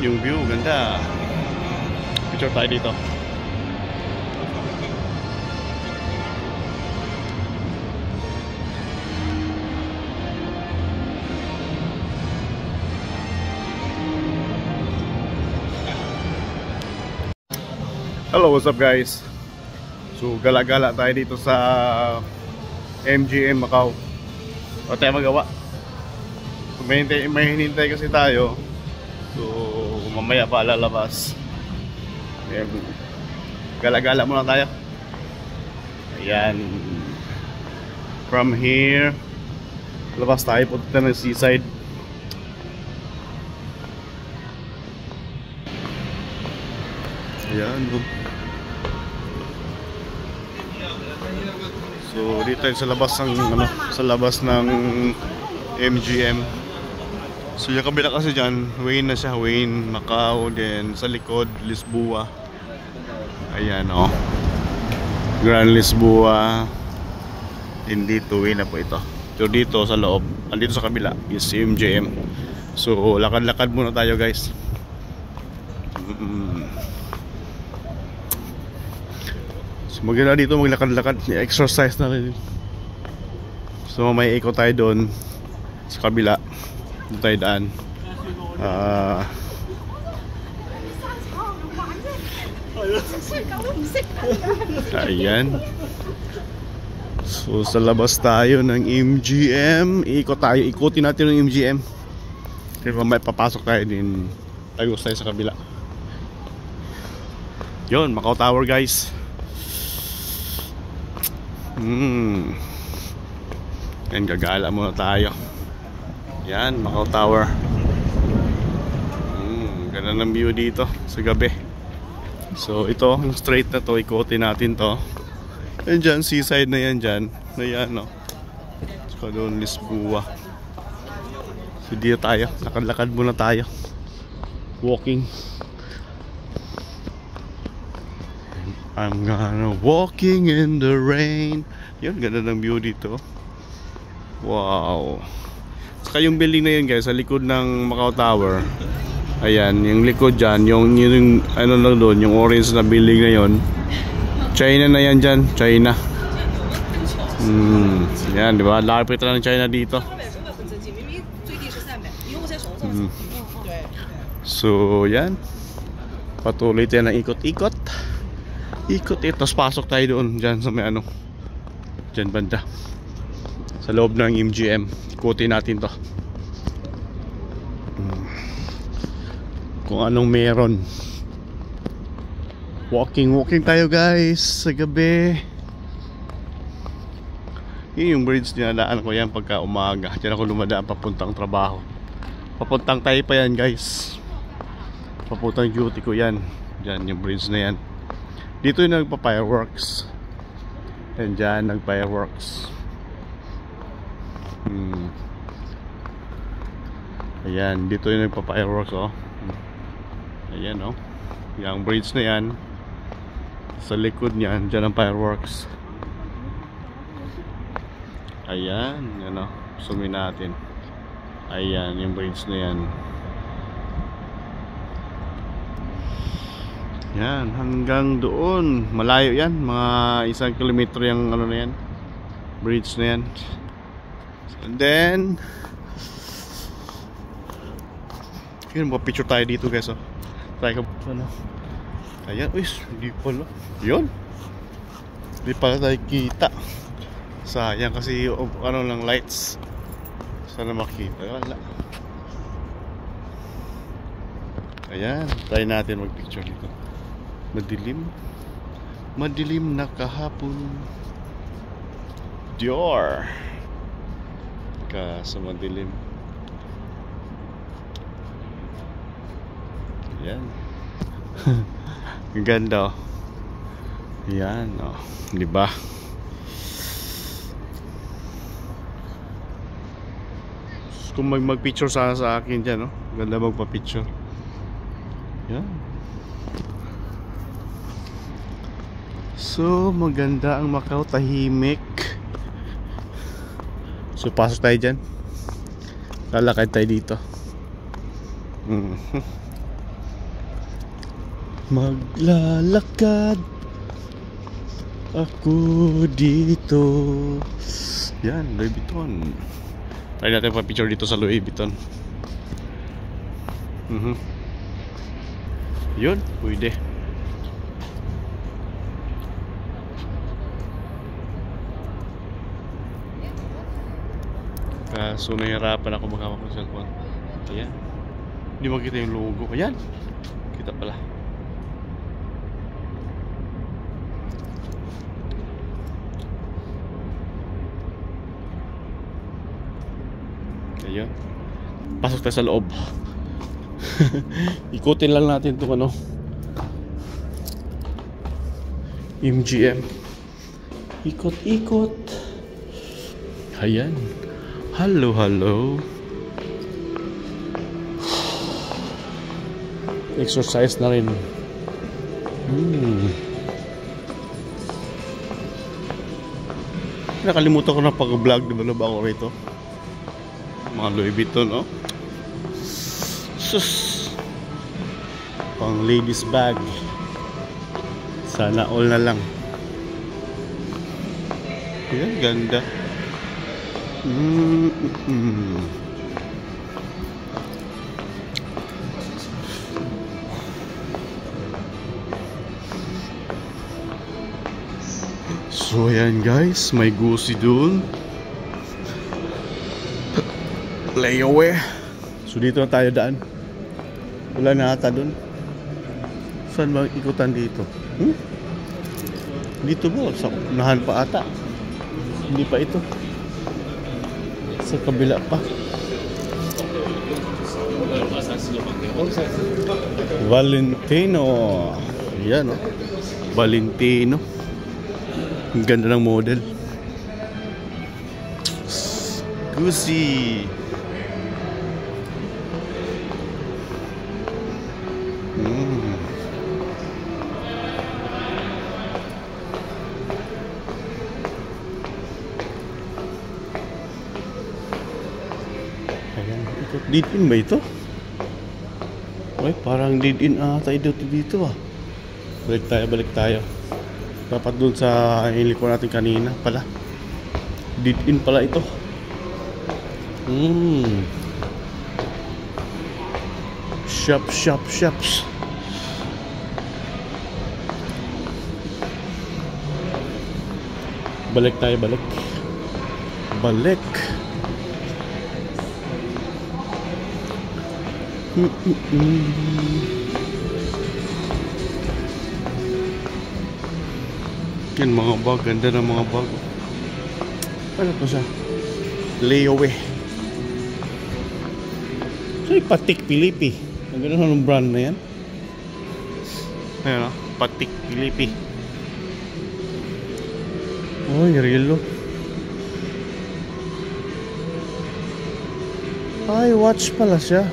Yung view, ganda. Picture tayo dito. Hello, what's up guys? So gala-gala tayo dito sa MGM Macau. O tayo magawa. So, may hinintay kasi tayo. So mamaya pa lalabas. Gala-gala muna tayo. Ayan. From here labas tayo, punta ng seaside. Ayan. So dito tayo sa labas ng MGM. So yung kabila kasi dyan, Wayne na siya, Wayne, Macau, then sa likod, Lisboa. Ayan o, Grand Lisboa. Then dito, Wayne na po ito. So dito sa loob, andito sa kabila is MGM. So lakad-lakad muna tayo guys. Maganda dito, maglakad-lakad, exercise na rin. So may ikot tayo doon sa kabila. Doon tayo daan. Ayan. So sa labas tayo ng MGM. Ikot tayo, ikutin natin ng MGM. Kaya may papasok tayo din. Tayo tayo sa kabila. Yun, Macau Tower guys. Yan, gagala muna tayo. Yan, Macau Tower. Ganda ng view dito sa gabi. So ito, yung straight na to, ikotin natin to. Yan dyan, seaside na yan dyan. Na yan, no. So doon, Lisboa. So dito tayo, lakad-lakad muna tayo. Walking. I'm gonna walking in the rain. Yun, ganda ng view dito. Wow. Saka yung building na yun guys, sa likod ng Macau Tower. Ayan, yung likod dyan, yung ano lang doon, yung orange na building na yun. China na yan dyan, China. Yan, di ba? Lapit na ng China dito. So, yan. Patuloy tayo ng ikot-ikot. Ikot ito, tapos pasok tayo doon dyan sa may ano, dyan banda sa loob ng MGM. Ikutin natin to kung anong meron. Walking tayo guys sa gabi. Yun yung bridge, dinadaan ko yan pagka umaga. Diyan ako lumadaan papuntang trabaho. Papuntang tayo pa yan guys. Papuntang duty ko yan. Diyan yung bridge na yan. Dito yung nagpa-fireworks. And dyan nag-fireworks. Ayan, dito yung nagpa-fireworks oh. Ayan oh. Yung bridge na yan. Sa likod niyan, dyan ang fireworks. Ayan, yan oh. Sumin natin. Ayan, yung bridge na yan. Yan, hanggang doon. Malayo yan, mga 1 kilometro yung ano na yan, bridge na yan. And then yun, picture tayo dito guys oh. Tayo ka ano. Ayan, uy, hindi pala. Yun, hindi pala tayo kita. Sayang kasi ano lang lights. Sana makita. Wala. Ayan, try natin mag picture dito. Madilim na kahapon. Dior sa madilim. Yan. Ganda oh. Yan oh, di ba? Kung mag-picture sa akin diyan oh. Ganda magpa-picture. Yan. So maganda ang Macau, tahimik. So pasok tayo dyan. Lalakad tayo dito. Maglalakad ako dito. Yan, Louis Vuitton. Try natin pa picture dito sa Louis Vuitton. Yun, pwede. Kaso nahihirapan ako maghawak ng cellphone. Ayan. Hindi makita yung logo. Ayan. Kita pala. Ayan. Pasok tayo sa loob. Ikutin lang natin itong ano, MGM. Ikot-ikot. Ayan. Hello, hello. Exercise na rin. Nakalimutan ko na pag-vlog. Diba na ba ako rito? Mga Louis Vuitton, oh. Sus. Pang ladies bag. Sana all na lang. Yan, ganda. So ayan guys, may gusi dun. Layaway. So dito na tayo daan. Wala na ata dun. Saan ba ikutan dito? Dito ba? Sa unahan pa ata. Hindi pa ito. Sa kabila pa. Valentino. Yan, oh. Valentino. Ang ganda ng model. Gucci. Ayan, ikot dead-in ba ito? Uy, parang dead-in ata dito ah. Balik tayo. Dapat dun sa iliko natin kanina pala. Dead-in pala ito. Shops. Balik. Yan mga bag, ganda ng mga bag. Ano to siya? Layaway. So, Patek Philippe. Ang ganda ng brand na yan. Ayan o, Patek Philippe. Oh, yung relo. Ay, watch pala siya.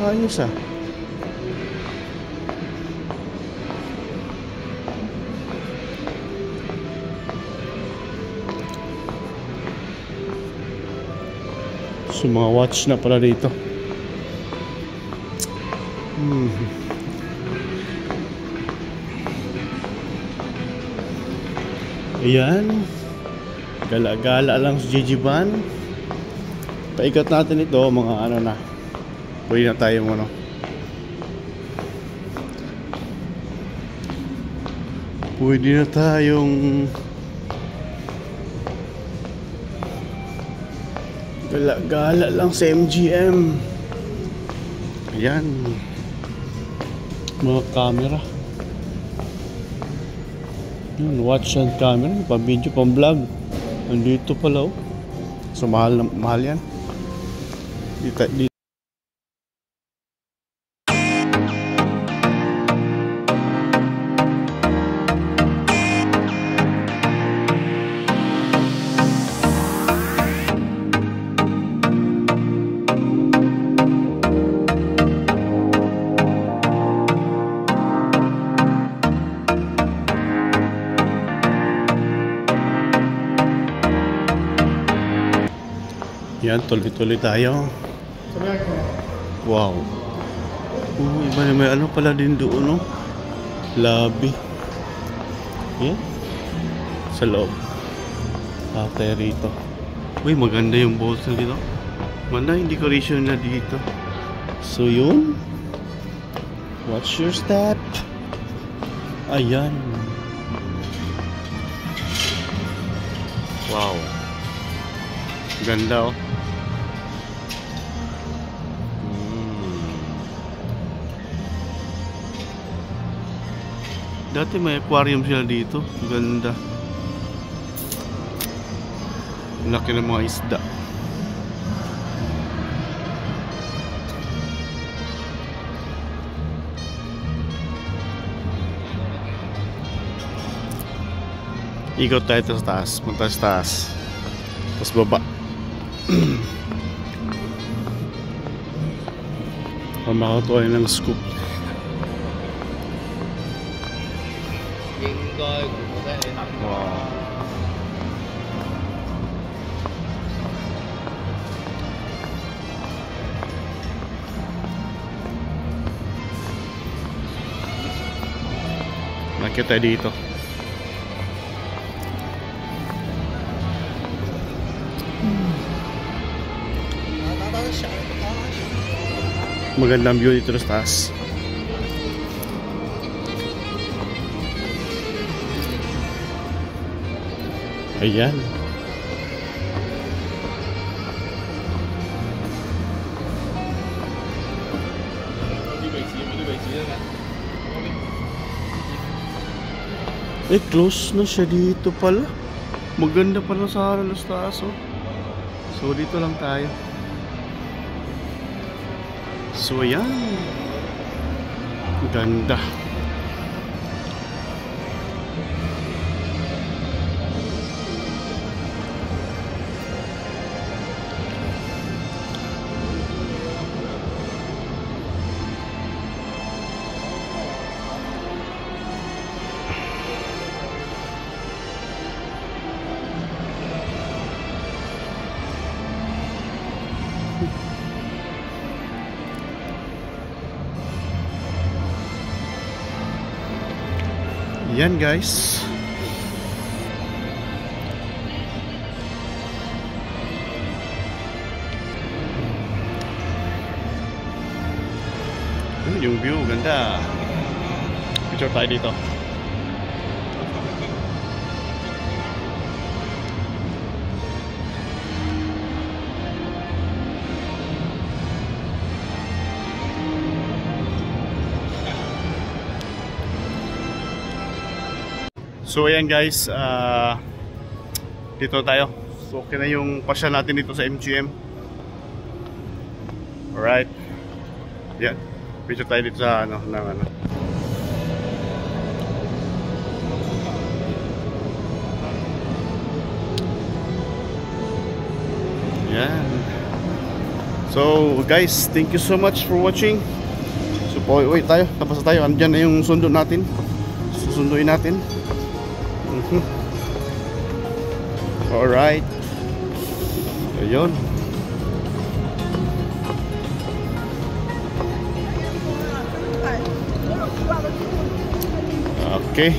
Ayos ah. So mga watch na pala dito. Ayan. Gala-gala lang sa Jijiban. Paikot natin ito, mga ano na. Pwede na tayong ano. Pwede na tayong gala-gala lang sa MGM. Ayan. Mga camera. Yun, watch and camera. Pang-video, pang-vlog. Nandito pala oh. So mahal yan. Dito. Yan, tuloy-tuloy tayo. Wow. Iba na may ano pala din doon, no? Lobby. Yan. Sa loob. Tayo rito. Uy, maganda yung balls na dito. Maganda yung decoration na dito. So, yun. Watch your step. Ayan. Wow. Ganda, oh. Dati may aquarium sila dito. Ganda. Laki ng mga isda. Ikot tayo sa taas. Punta sa taas. Tapos baba. Pamakakuha ng scoop. Wow. Nakita dito. Magandang view dito sa taas. Ayan. Close na siya dito pala. Maganda pala sa halos taas, oh. So dito lang tayo. So ayan. Ganda. Yan guys. Yung view, ganda. Picture tayo dito. So ayan guys, dito tayo. So okay na yung pasya natin dito sa MGM. Alright. Yan. Picture tayo dito sa ano. Yan. So guys, thank you so much for watching. So wait tayo. Tapos tayo. Andyan na yung sundo natin. Susunduin natin. Alright. Ayun. Okay.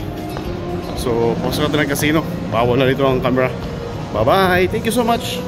So, pasok natin ng casino. Bawal na dito ang camera. Bye bye. Thank you so much.